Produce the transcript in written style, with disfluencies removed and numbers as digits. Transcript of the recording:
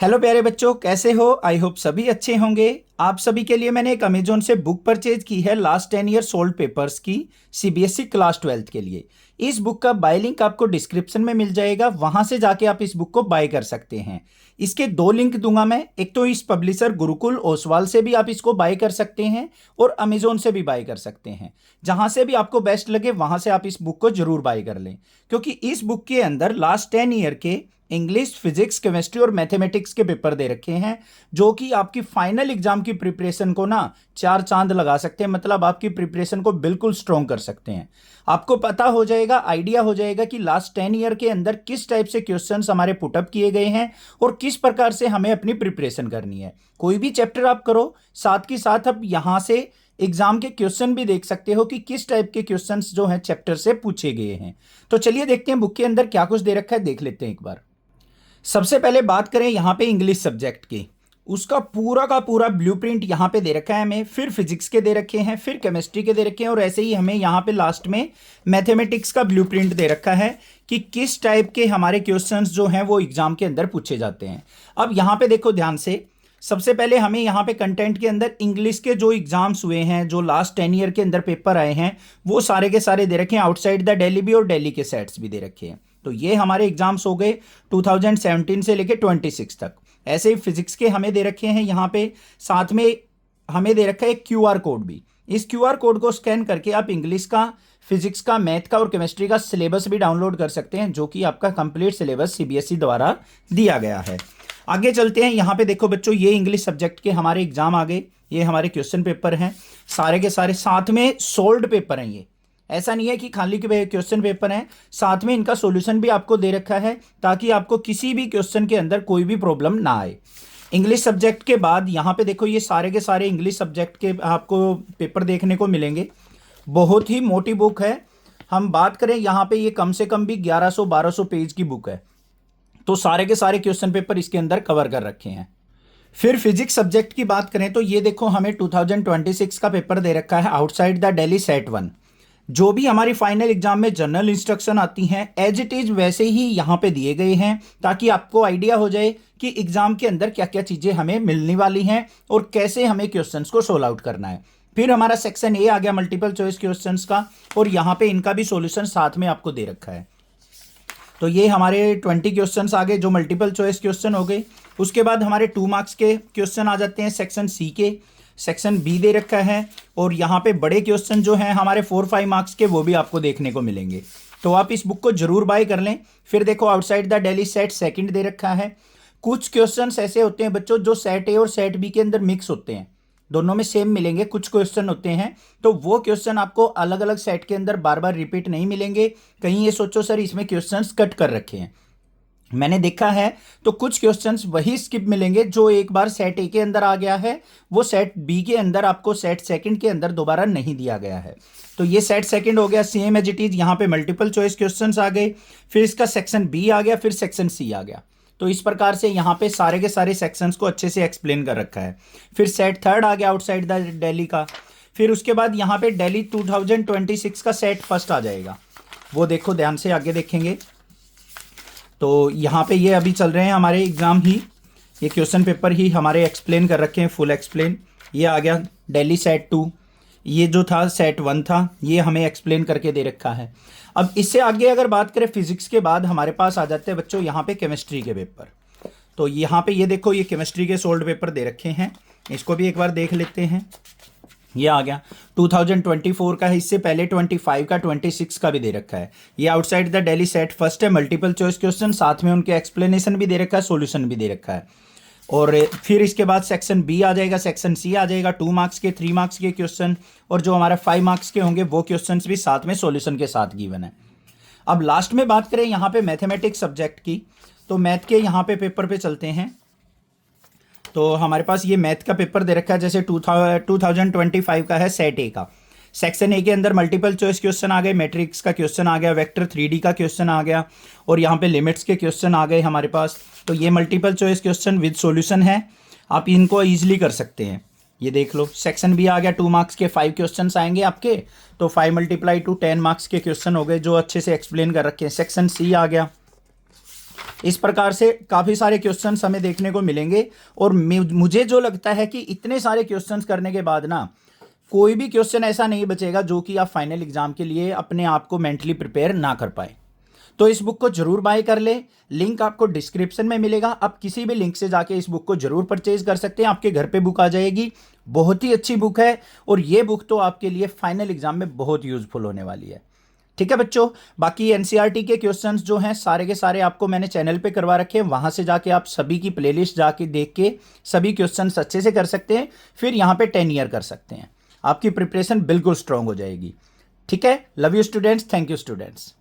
Hello प्यारे बच्चों, कैसे हो? आई होप सभी अच्छे होंगे। आप सभी के लिए मैंने एक अमेजोन से बुक परचेज की है, लास्ट 10 ईयर सोल्ड पेपर्स की, सीबीएसई क्लास 12th के लिए। इस बुक का बाय लिंक आपको डिस्क्रिप्शन में मिल जाएगा, वहां से जाके आप इस बुक को बाय कर सकते हैं। इसके दो लिंक दूंगा मैं, एक तो इस पब्लिशर गुरुकुल ओसवाल से भी आप इसको बाय कर सकते हैं और अमेजोन से भी बाय कर सकते हैं। जहां से भी आपको बेस्ट लगे वहां से आप इस बुक को जरूर बाय कर लें, क्योंकि इस बुक के अंदर लास्ट 10 ईयर के इंग्लिश, फिजिक्स, केमिस्ट्री और मैथमेटिक्स के पेपर दे रखे हैं, जो कि आपकी फाइनल एग्जाम की प्रिपरेशन को ना चार चांद लगा सकते हैं। मतलब आपकी प्रिपरेशन को बिल्कुल स्ट्रॉन्ग कर सकते हैं। आपको पता हो जाएगा, आइडिया हो जाएगा कि लास्ट 10 ईयर के अंदर किस टाइप से क्वेश्चंस हमारे पुटअप किए गए हैं और किस प्रकार से हमें अपनी प्रिपरेशन करनी है। कोई भी चैप्टर आप करो, साथ के साथ आप यहां से एग्जाम के क्वेश्चन भी देख सकते हो कि किस टाइप के क्वेश्चंस जो हैं चैप्टर से पूछे गए हैं। तो चलिए देखते हैं बुक के अंदर क्या कुछ दे रखा है, देख लेते हैं एक बार। सबसे पहले बात करें यहाँ पे इंग्लिश सब्जेक्ट की, उसका पूरा का पूरा ब्लूप्रिंट यहाँ पे दे रखा है हमें। फिर फिजिक्स के दे रखे हैं, फिर केमिस्ट्री के दे रखे हैं, और ऐसे ही हमें यहाँ पे लास्ट में मैथमेटिक्स का ब्लूप्रिंट दे रखा है कि किस टाइप के हमारे क्वेश्चंस जो हैं वो एग्जाम के अंदर पूछे जाते हैं। अब यहाँ पे देखो ध्यान से, सबसे पहले हमें यहाँ पे कंटेंट के अंदर इंग्लिश के जो एग्जाम्स हुए हैं, जो लास्ट 10 ईयर के अंदर पेपर आए हैं, वो सारे के सारे दे रखे हैं। आउटसाइड द दिल्ली भी और दिल्ली के सेट्स भी दे रखे हैं। तो ये हमारे एग्जाम्स हो गए 2017 से लेके 26 तक। ऐसे ही फिजिक्स के हमें दे रखे हैं यहाँ पे, साथ में हमें दे रखा है एक क्यूआर कोड भी। इस क्यूआर कोड को स्कैन करके आप इंग्लिश का, फिजिक्स का, मैथ का और केमिस्ट्री का सिलेबस भी डाउनलोड कर सकते हैं, जो कि आपका कंप्लीट सिलेबस सीबीएसई द्वारा दिया गया है। आगे चलते हैं। यहाँ पे देखो बच्चों, ये इंग्लिश सब्जेक्ट के हमारे एग्जाम आ गए। ये हमारे क्वेश्चन पेपर हैं सारे के सारे, साथ में सोल्ड पेपर हैं। ये ऐसा नहीं है कि खाली के क्वेश्चन पेपर हैं, साथ में इनका सॉल्यूशन भी आपको दे रखा है, ताकि आपको किसी भी क्वेश्चन के अंदर कोई भी प्रॉब्लम ना आए। इंग्लिश सब्जेक्ट के बाद यहाँ पे देखो, ये सारे के सारे इंग्लिश सब्जेक्ट के आपको पेपर देखने को मिलेंगे। बहुत ही मोटी बुक है। हम बात करें यहाँ पे, ये कम से कम भी 1100-1200 पेज की बुक है। तो सारे के सारे क्वेश्चन पेपर इसके अंदर कवर कर रखे हैं। फिर फिजिक्स सब्जेक्ट की बात करें तो ये देखो, हमें 2026 का पेपर दे रखा है, आउटसाइड द दिल्ली सेट 1। जो भी हमारी फाइनल एग्जाम में जनरल इंस्ट्रक्शन आती हैं, एज इट इज वैसे ही यहाँ पे दिए गए हैं, ताकि आपको आइडिया हो जाए कि एग्जाम के अंदर क्या क्या चीजें हमें मिलने वाली हैं और कैसे हमें क्वेश्चंस को सोल्व आउट करना है। फिर हमारा सेक्शन ए आ गया मल्टीपल चॉइस क्वेश्चंस का, और यहाँ पे इनका भी सॉल्यूशन साथ में आपको दे रखा है। तो ये हमारे 20 क्वेश्चंस आ गए जो मल्टीपल चॉइस क्वेश्चन हो गए। उसके बाद हमारे 2 मार्क्स के क्वेश्चन आ जाते हैं सेक्शन सी के। सेक्शन बी दे रखा है, और यहाँ पे बड़े क्वेश्चन जो हैं हमारे 4-5 मार्क्स के, वो भी आपको देखने को मिलेंगे। तो आप इस बुक को जरूर बाय कर लें। फिर देखो, outside the Delhi set second दे रखा है। कुछ क्वेश्चंस ऐसे होते हैं बच्चों, जो सेट ए और सेट बी के अंदर मिक्स होते हैं, दोनों में सेम मिलेंगे। कुछ क्वेश्चन होते हैं तो वो क्वेश्चन आपको अलग अलग सेट के अंदर बार बार रिपीट नहीं मिलेंगे। कहीं ये सोचो सर इसमें क्वेश्चंस कट कर रखे हैं, मैंने देखा है। तो कुछ क्वेश्चंस वही स्किप मिलेंगे जो एक बार सेट ए के अंदर आ गया है, वो सेट बी के अंदर आपको सेट सेकंड के अंदर दोबारा नहीं दिया गया है। तो ये सेट सेकंड हो गया, सेम एज इट इज। यहाँ पे मल्टीपल चॉइस क्वेश्चंस आ गए, फिर इसका सेक्शन बी आ गया, फिर सेक्शन सी आ गया। तो इस प्रकार से यहाँ पे सारे के सारे सेक्शंस को अच्छे से एक्सप्लेन कर रखा है। फिर सेट थर्ड आ गया आउटसाइड द दिल्ली का। फिर उसके बाद यहाँ पे दिल्ली 2026 का सेट फर्स्ट आ जाएगा, वो देखो ध्यान से आगे देखेंगे। तो यहाँ पे ये अभी चल रहे हैं हमारे एग्जाम ही, ये क्वेश्चन पेपर ही हमारे एक्सप्लेन कर रखे हैं, फुल एक्सप्लेन। ये आ गया दिल्ली सेट 2, ये जो था सेट 1 था, ये हमें एक्सप्लेन करके दे रखा है। अब इससे आगे अगर बात करें फिजिक्स के बाद, हमारे पास आ जाते हैं बच्चों यहाँ पे केमिस्ट्री के पेपर। तो यहाँ पे ये देखो, ये केमिस्ट्री के सोल्ड पेपर दे रखे हैं, इसको भी एक बार देख लेते हैं। ये आ गया 2024 का है, इससे पहले 25 का, 26 का भी दे रखा है। ये outside the Delhi set first है, मल्टीपल चॉइस क्वेश्चन, साथ में उनके एक्सप्लेनेशन भी दे रखा है, सॉल्यूशन भी दे रखा है। और फिर इसके बाद सेक्शन बी आ जाएगा, सेक्शन सी आ जाएगा, 2 मार्क्स के, 3 मार्क्स के क्वेश्चन, और जो हमारा 5 मार्क्स के होंगे वो क्वेश्चन भी साथ में सॉल्यूशन के साथ गिवन है। अब लास्ट में बात करें यहाँ पे मैथमेटिक्स सब्जेक्ट की, तो मैथ के यहाँ पे पेपर पे चलते हैं। तो हमारे पास ये मैथ का पेपर दे रखा है, जैसे 2025 का है सेट ए का। सेक्शन ए के अंदर मल्टीपल चॉइस क्वेश्चन आ गए, मैट्रिक्स का क्वेश्चन आ गया, वेक्टर 3D का क्वेश्चन आ गया, और यहाँ पे लिमिट्स के क्वेश्चन आ गए हमारे पास। तो ये multiple choice question with solution है, आप इनको ईजिली कर सकते हैं। ये देख लो, सेक्शन बी आ गया, 2 मार्क्स के 5 क्वेश्चन आएंगे आपके, तो 5 × 2 10 मार्क्स के क्वेश्चन हो गए जो अच्छे से एक्सप्लेन कर रखे हैं। सेक्शन सी आ गया, इस प्रकार से काफ़ी सारे क्वेश्चंस हमें देखने को मिलेंगे। और मुझे जो लगता है कि इतने सारे क्वेश्चंस करने के बाद ना कोई भी क्वेश्चन ऐसा नहीं बचेगा जो कि आप फाइनल एग्जाम के लिए अपने आप को मेंटली प्रिपेयर ना कर पाए। तो इस बुक को जरूर बाय कर ले, लिंक आपको डिस्क्रिप्शन में मिलेगा। आप किसी भी लिंक से जाके इस बुक को जरूर परचेज कर सकते हैं, आपके घर पे बुक आ जाएगी। बहुत ही अच्छी बुक है और ये बुक तो आपके लिए फाइनल एग्जाम में बहुत यूजफुल होने वाली है। ठीक है बच्चों, बाकी एनसीईआरटी के क्वेश्चंस जो हैं सारे के सारे आपको मैंने चैनल पे करवा रखे हैं, वहां से जाके आप सभी की प्लेलिस्ट जाके देख के सभी क्वेश्चंस अच्छे से कर सकते हैं, फिर यहाँ पे 10 ईयर कर सकते हैं। आपकी प्रिपरेशन बिल्कुल स्ट्रांग हो जाएगी। ठीक है, love you students, thank you students.